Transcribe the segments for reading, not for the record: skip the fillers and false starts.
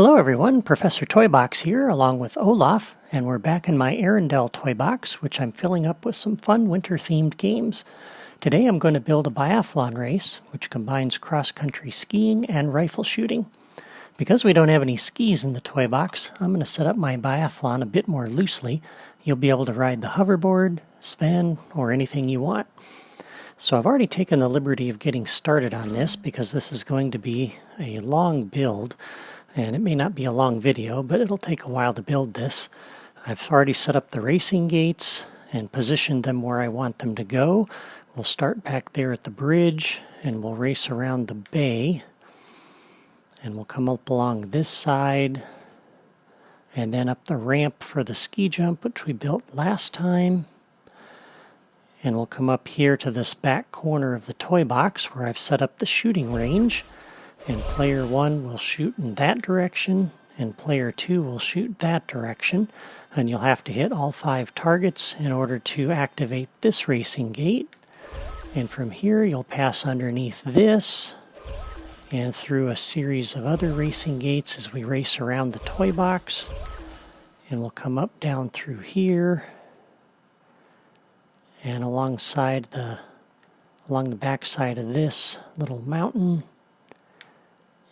Hello everyone, Professor Toybox here along with Olaf, and we're back in my Arendelle toy box, which I'm filling up with some fun winter-themed games. Today I'm going to build a biathlon race, which combines cross-country skiing and rifle shooting. Because we don't have any skis in the toy box, I'm going to set up my biathlon a bit more loosely. You'll be able to ride the hoverboard, Sven, or anything you want. So I've already taken the liberty of getting started on this because this is going to be a long build. And it may not be a long video, but it'll take a while to build this. I've already set up the racing gates and positioned them where I want them to go. We'll start back there at the bridge and we'll race around the bay. And we'll come up along this side and then up the ramp for the ski jump, which we built last time. And we'll come up here to this back corner of the toy box where I've set up the shooting range. And player 1 will shoot in that direction, and player 2 will shoot that direction. And you'll have to hit all 5 targets in order to activate this racing gate. And from here you'll pass underneath this and through a series of other racing gates as we race around the toy box. And we'll come up down through here and along the back side of this little mountain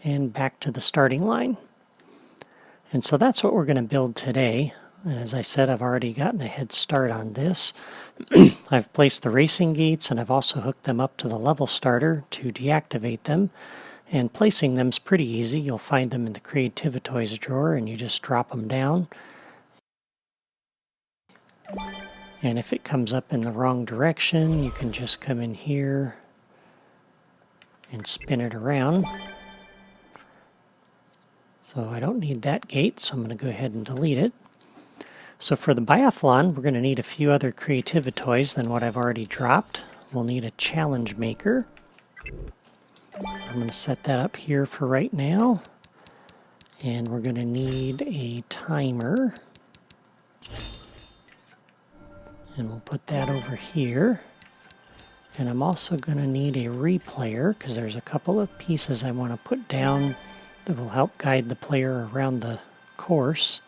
and back to the starting line. And so that's what we're going to build today. And as I said, I've already gotten a head start on this. I've placed the racing gates and I've also hooked them up to the level starter to deactivate them. And placing them is pretty easy. You'll find them in the Creativitoys drawer and you just drop them down. And if it comes up in the wrong direction, you can just come in here and spin it around. So I don't need that gate, so I'm going to go ahead and delete it. So for the biathlon, we're going to need a few other Creativitoys than what I've already dropped. We'll need a challenge maker. I'm going to set that up here for right now. And we're going to need a timer. And we'll put that over here. And I'm also going to need a replayer because there's a couple of pieces I want to put down that will help guide the player around the course.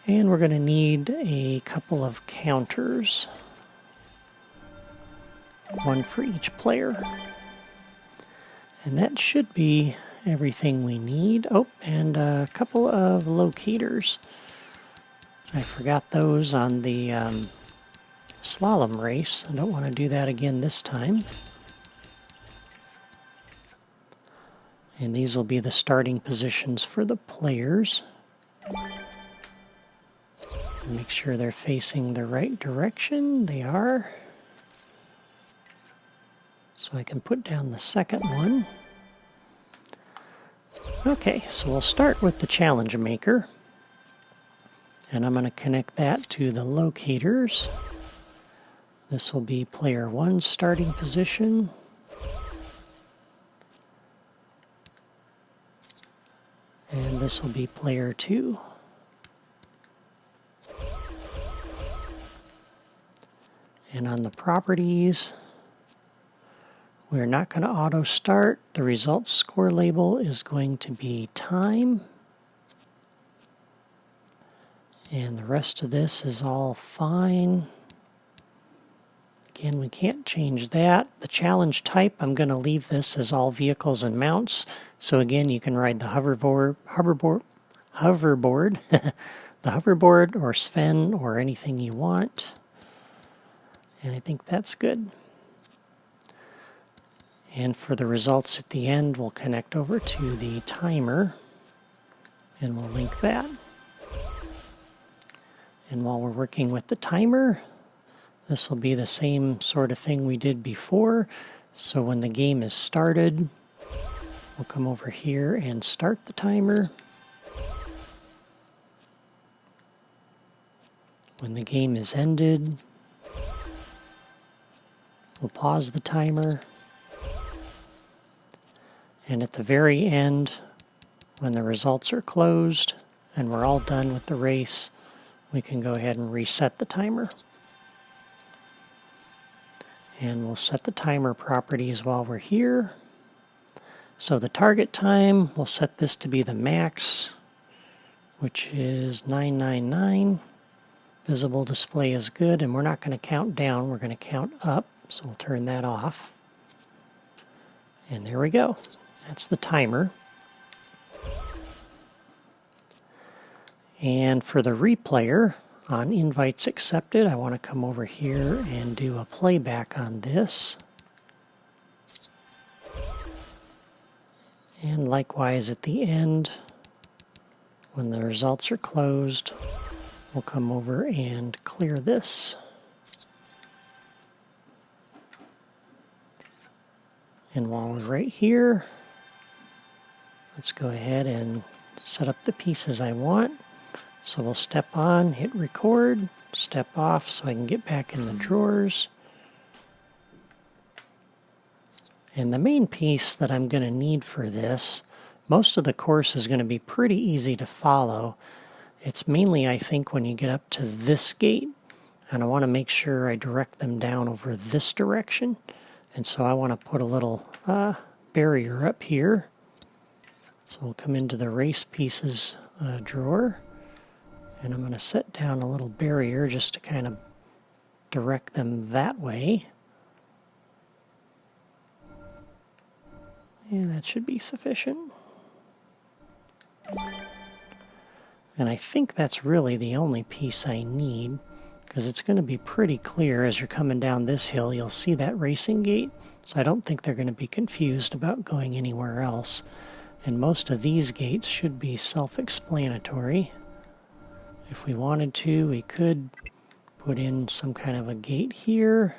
And we're going to need a couple of counters, one for each player. And that should be everything we need. Oh, and a couple of locators. I forgot those on the slalom race. I don't want to do that again this time. And these will be the starting positions for the players. Make sure they're facing the right direction. They are. So I can put down the second one. Okay, so we'll start with the challenge maker. And I'm going to connect that to the locators. This will be player 1's starting position. And this will be player 2. And on the properties, we're not going to auto start. The results score label is going to be time. And the rest of this is all fine. Again, we can't change that. The challenge type, I'm going to leave this as all vehicles and mounts. So again, you can ride the hoverboard, the hoverboard or Sven or anything you want. And I think that's good. And for the results at the end, we'll connect over to the timer and we'll link that. And while we're working with the timer, this will be the same sort of thing we did before. So when the game is started, we'll come over here and start the timer. When the game is ended, we'll pause the timer. And at the very end, when the results are closed and we're all done with the race, we can go ahead and reset the timer. And we'll set the timer properties while we're here. So the target time, we'll set this to be the max, which is 999. Visible display is good, and we're not going to count down, we're going to count up, so we'll turn that off. And there we go. That's the timer. And for the replayer, on invites accepted, I want to come over here and do a playback on this. And likewise at the end, when the results are closed, we'll come over and clear this. And while we're right here, let's go ahead and set up the pieces I want. So we'll step on, hit record, step off so I can get back in the drawers. And the main piece that I'm going to need for this, most of the course is going to be pretty easy to follow. It's mainly, I think, when you get up to this gate, and I want to make sure I direct them down over this direction. And so I want to put a little barrier up here. So we'll come into the race pieces drawer, and I'm going to set down a little barrier just to kind of direct them that way. And that should be sufficient. And I think that's really the only piece I need, because it's going to be pretty clear as you're coming down this hill. You'll see that racing gate, so I don't think they're going to be confused about going anywhere else. And most of these gates should be self-explanatory. If we wanted to, we could put in some kind of a gate here,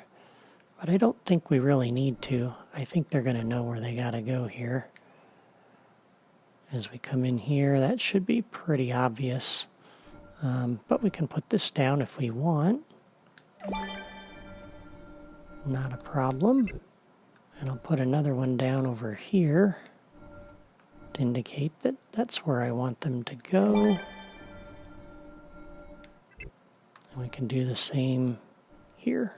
but I don't think we really need to. I think they're going to know where they got to go here. As we come in here, that should be pretty obvious. But we can put this down if we want. Not a problem. And I'll put another one down over here to indicate that that's where I want them to go. And we can do the same here.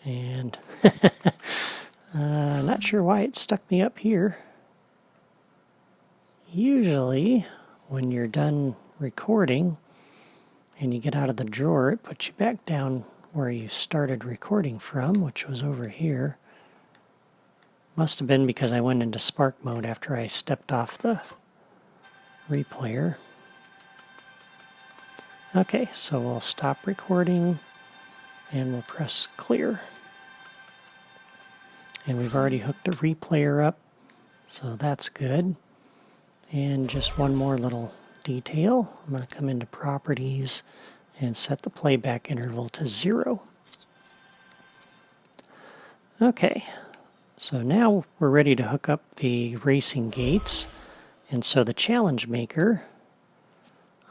And not sure why it stuck me up here. Usually, when you're done recording and you get out of the drawer, it puts you back down where you started recording from, which was over here. Must have been because I went into spark mode after I stepped off the replayer. Okay, so we'll stop recording and we'll press clear. And we've already hooked the replayer up, so that's good. And just one more little detail. I'm going to come into properties and set the playback interval to 0. Okay, so now we're ready to hook up the racing gates. And so the challenge maker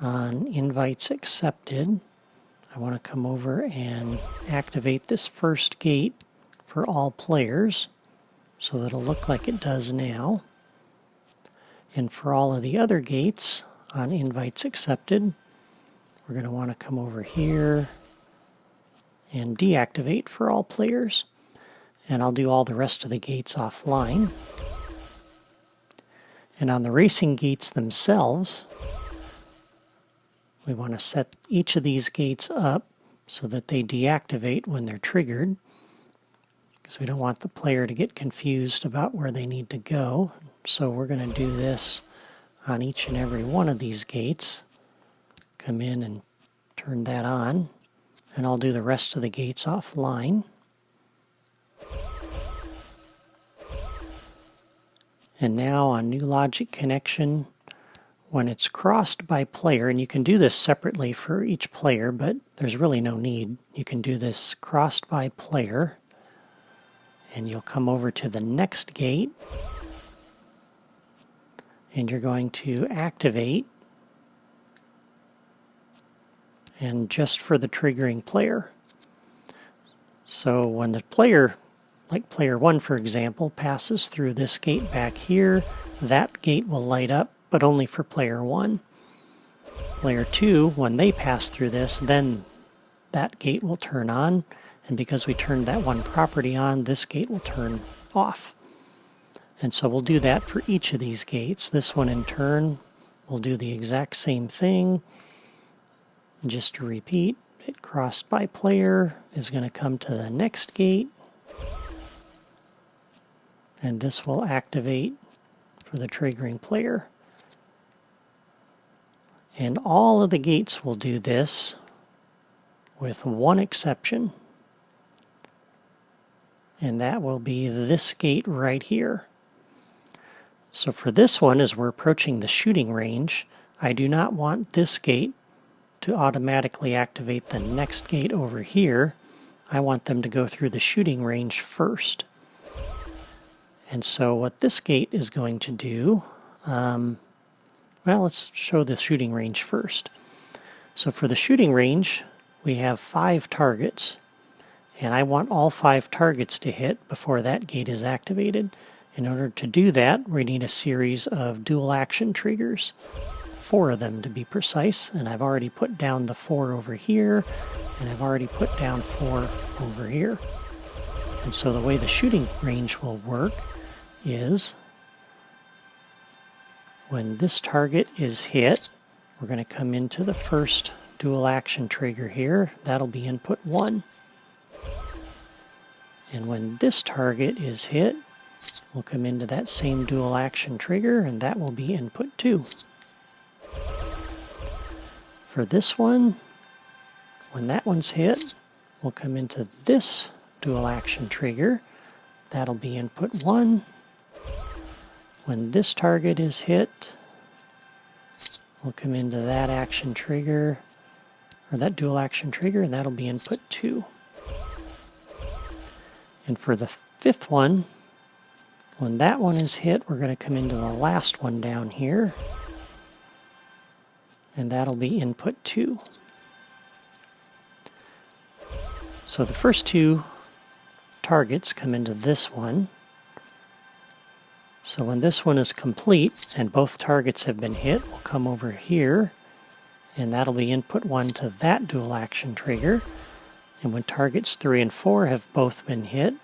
on invites accepted, I want to come over and activate this first gate for all players so that it'll look like it does now. And for all of the other gates on invites accepted, we're going to want to come over here and deactivate for all players. And I'll do all the rest of the gates offline. And on the racing gates themselves, we want to set each of these gates up so that they deactivate when they're triggered, because we don't want the player to get confused about where they need to go. So we're going to do this on each and every one of these gates. Come in and turn that on, and I'll do the rest of the gates offline. And now on new logic connection, when it's crossed by player, and you can do this separately for each player, but there's really no need. You can do this crossed by player, and you'll come over to the next gate, and you're going to activate, and just for the triggering player. So when the player, like player 1 for example, passes through this gate back here, that gate will light up, but only for player 1. Player 2, when they pass through this, then that gate will turn on, and because we turned that one property on, this gate will turn off. And so we'll do that for each of these gates. This one in turn will do the exact same thing. Just to repeat, it crossed by player is going to come to the next gate, and this will activate for the triggering player. And all of the gates will do this with one exception, and that will be this gate right here. So for this one, as we're approaching the shooting range, I do not want this gate to automatically activate the next gate over here. I want them to go through the shooting range first. And so what this gate is going to do, well, let's show the shooting range first. So for the shooting range, we have 5 targets, and I want all 5 targets to hit before that gate is activated. In order to do that, we need a series of dual action triggers, 4 of them to be precise, and I've already put down the 4 over here, and I've already put down 4 over here. And so the way the shooting range will work is when this target is hit, we're going to come into the first dual action trigger here. That'll be input 1. And when this target is hit, we'll come into that same dual action trigger, and that will be input 2. For this one, when that one's hit, we'll come into this dual action trigger. That'll be input 1. When this target is hit, we'll come into that action trigger, or that dual action trigger, and that'll be input 2. And for the 5th one, when that one is hit, we're going to come into the last one down here, and that'll be input 2. So the first 2 targets come into this one. So when this one is complete and both targets have been hit, we'll come over here, and that'll be input 1 to that dual action trigger. And when targets 3 and 4 have both been hit,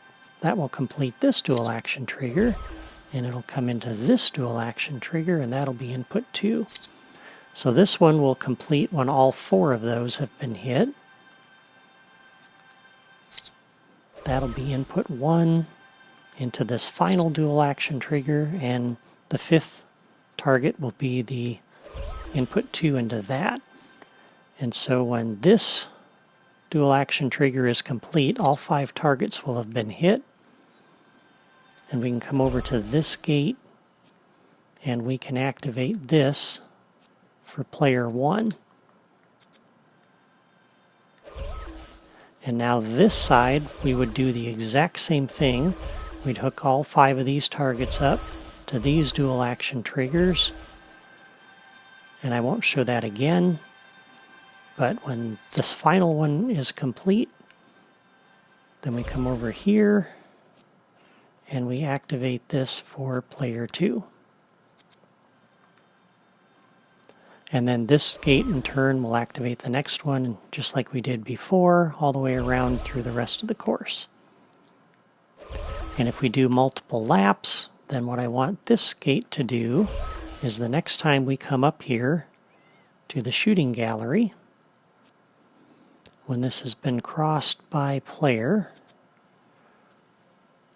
that will complete this dual action trigger, and it'll come into this dual action trigger, and that'll be input 2. So this one will complete when all 4 of those have been hit. That'll be input 1 into this final dual action trigger, and the 5th target will be the input 2 into that. And so when this dual action trigger is complete, all 5 targets will have been hit. And we can come over to this gate, and we can activate this for player 1. And now this side, we would do the exact same thing. We'd hook all 5 of these targets up to these dual action triggers. And I won't show that again. But when this final one is complete, then we come over here and we activate this for player 2. And then this gate in turn will activate the next one, just like we did before, all the way around through the rest of the course. And if we do multiple laps, then what I want this gate to do is the next time we come up here to the shooting gallery, when this has been crossed by player,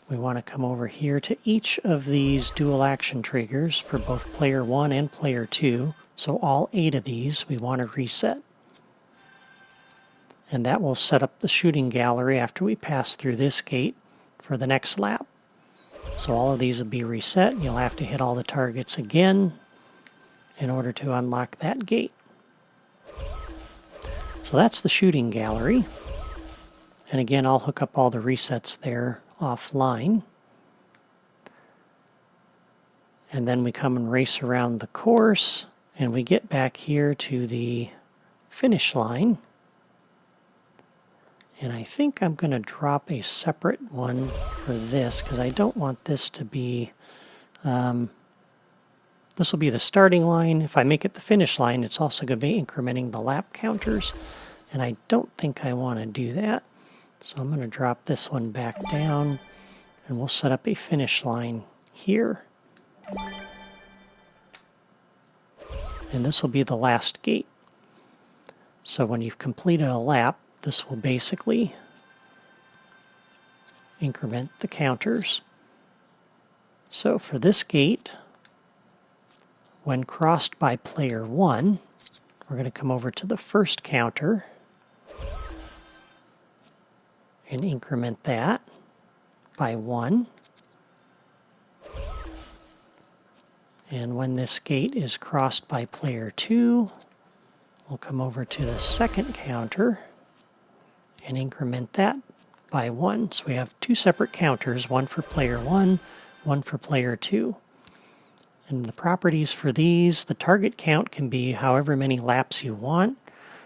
we want to come over here to each of these dual action triggers for both player 1 and player 2. So all 8 of these we want to reset. And that will set up the shooting gallery after we pass through this gate for the next lap. So all of these will be reset, and you'll have to hit all the targets again in order to unlock that gate. So that's the shooting gallery. And again, I'll hook up all the resets there offline. And then we come and race around the course, and we get back here to the finish line. And I think I'm going to drop a separate one for this, because I don't want this to be, this will be the starting line. If I make it the finish line, it's also going to be incrementing the lap counters. and I don't think I want to do that. So I'm going to drop this one back down, and we'll set up a finish line here. And this will be the last gate. So when you've completed a lap, this will basically increment the counters. So for this gate, when crossed by player 1, we're going to come over to the first counter and increment that by 1. And when this gate is crossed by player 2, we'll come over to the second counter and increment that by 1. So we have two separate counters, one for player 1, one for player 2. And the properties for these, the target count can be however many laps you want.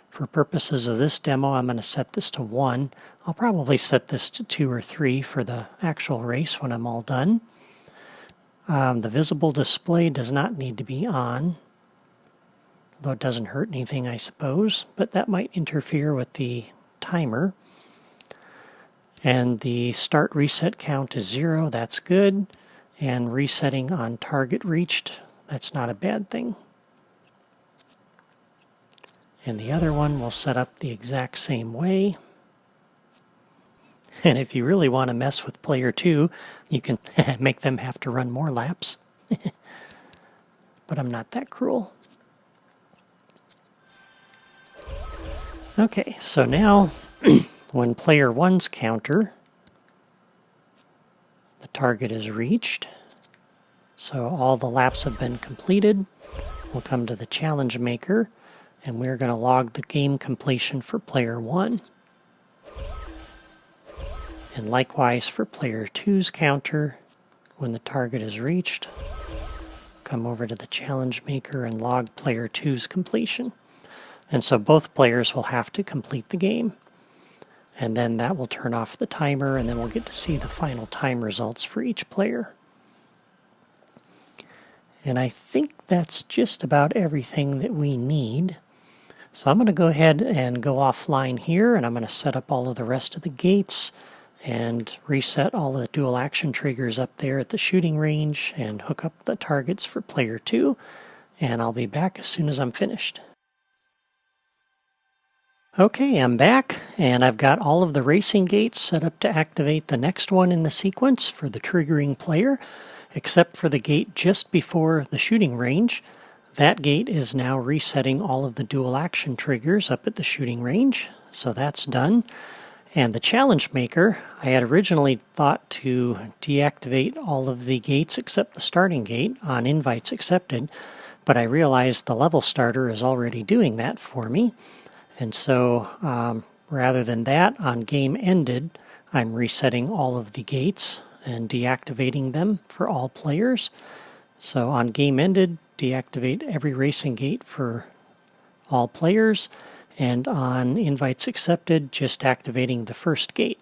For purposes of this demo, I'm going to set this to 1. I'll probably set this to 2 or 3 for the actual race when I'm all done. The visible display does not need to be on, though it doesn't hurt anything, I suppose, but that might interfere with the timer. And the start reset count is 0, that's good. And resetting on target reached, that's not a bad thing. And the other one we'll set up the exact same way. And if you really want to mess with player 2, you can make them have to run more laps. But I'm not that cruel. Okay, so now when player 1's counter, the target is reached. So all the laps have been completed. We'll come to the challenge maker, and we're going to log the game completion for player 1. And likewise for player 2's counter, when the target is reached, come over to the challenge maker and log player 2's completion. And so both players will have to complete the game. And then that will turn off the timer, and then we'll get to see the final time results for each player. And I think that's just about everything that we need. So I'm going to go ahead and go offline here, and I'm going to set up all of the rest of the gates and reset all the dual action triggers up there at the shooting range and hook up the targets for player 2. And I'll be back as soon as I'm finished. Okay, I'm back, and I've got all of the racing gates set up to activate the next one in the sequence for the triggering player, except for the gate just before the shooting range. That gate is now resetting all of the dual action triggers up at the shooting range, so that's done. And the challenge maker, I had originally thought to deactivate all of the gates except the starting gate on invites accepted, but I realized the level starter is already doing that for me. And so rather than that, on game ended, I'm resetting all of the gates and deactivating them for all players. So on game ended, deactivate every racing gate for all players, and on invites accepted, just activating the first gate.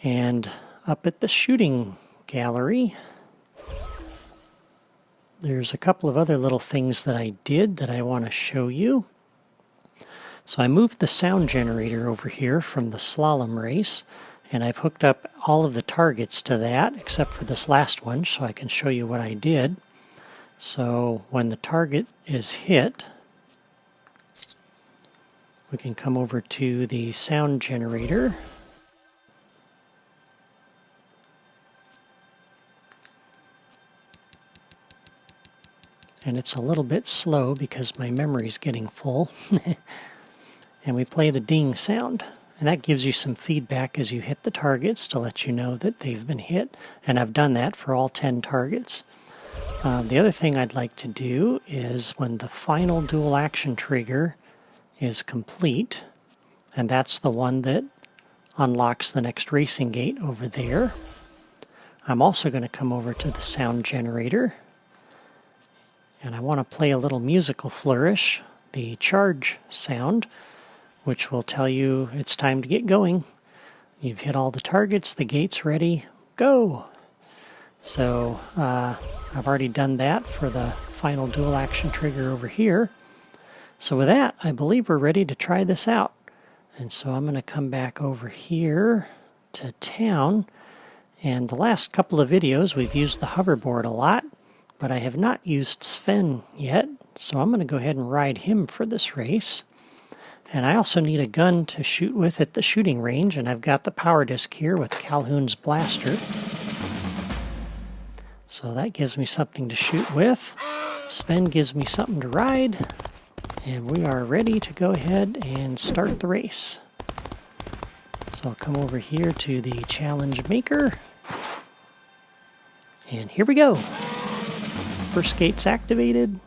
And up at the shooting gallery, there's a couple of other little things that I did that I want to show you. So I moved the sound generator over here from the slalom race, and I've hooked up all of the targets to that except for this last one, so I can show you what I did. So when the target is hit, we can come over to the sound generator. And it's a little bit slow because my memory's getting full. And we play the ding sound. And that gives you some feedback as you hit the targets to let you know that they've been hit. And I've done that for all 10 targets. The other thing I'd like to do is when the final dual action trigger is complete, and that's the one that unlocks the next racing gate over there, I'm also going to come over to the sound generator, and I want to play a little musical flourish, the charge sound, which will tell you it's time to get going. You've hit all the targets, the gate's ready, go! So I've already done that for the final dual action trigger over here. So with that, I believe we're ready to try this out. And so I'm going to come back over here to town. And the last couple of videos we've used the hoverboard a lot, but I have not used Sven yet. So I'm going to go ahead and ride him for this race. And I also need a gun to shoot with at the shooting range, and I've got the power disc here with Calhoun's blaster. So that gives me something to shoot with. Sven gives me something to ride, and we are ready to go ahead and start the race. So I'll come over here to the challenge maker, and here we go. First gate's activated.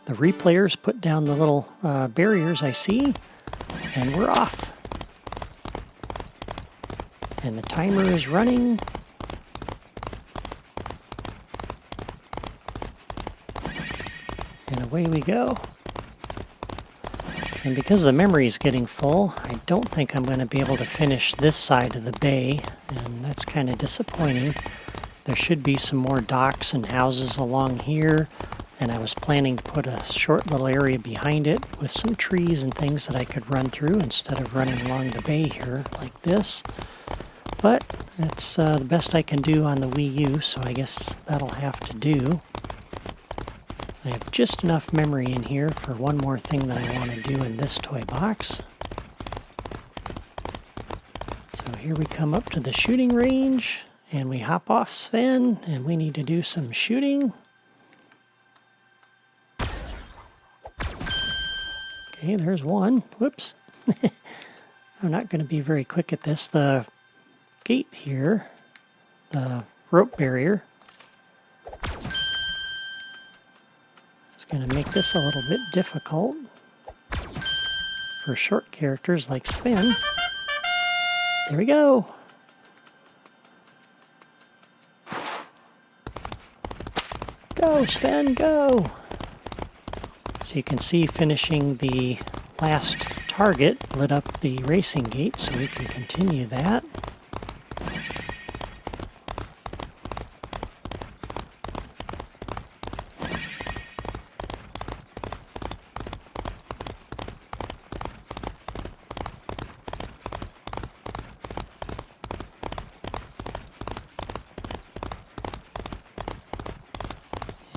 The replayers put down the little barriers I see, and we're off. And the timer is running. And away we go. And because the memory is getting full, I don't think I'm going to be able to finish this side of the bay, and that's kind of disappointing. There should be some more docks and houses along here. And I was planning to put a short little area behind it with some trees and things that I could run through instead of running along the bay here like this. But it's the best I can do on the Wii U, so I guess that'll have to do. I have just enough memory in here for one more thing that I want to do in this toy box. So here we come up to the shooting range, and we hop off Sven, and we need to do some shooting. Okay, there's one. Whoops. I'm not going to be very quick at this. The gate here, the rope barrier, is going to make this a little bit difficult for short characters like Sven. There we go. Go, Sven, go! So you can see finishing the last target lit up the racing gate, so we can continue that.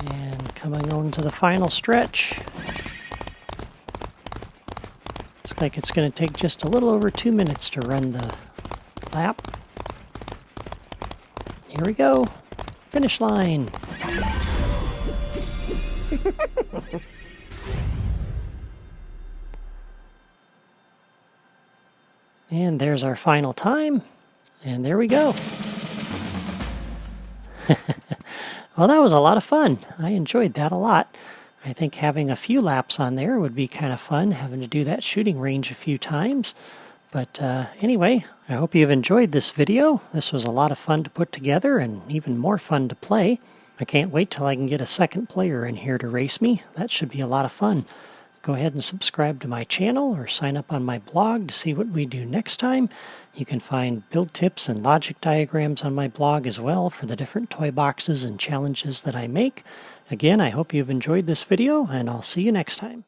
And coming on to the final stretch. Looks like it's going to take just a little over 2 minutes to run the lap. Here we go. Finish line. And there's our final time. And there we go. Well, that was a lot of fun. I enjoyed that a lot. I think having a few laps on there would be kind of fun, having to do that shooting range a few times. But anyway, I hope you've enjoyed this video. This was a lot of fun to put together and even more fun to play. I can't wait till I can get a second player in here to race me. That should be a lot of fun. Go ahead and subscribe to my channel or sign up on my blog to see what we do next time. You can find build tips and logic diagrams on my blog as well for the different toy boxes and challenges that I make. Again, I hope you've enjoyed this video, and I'll see you next time.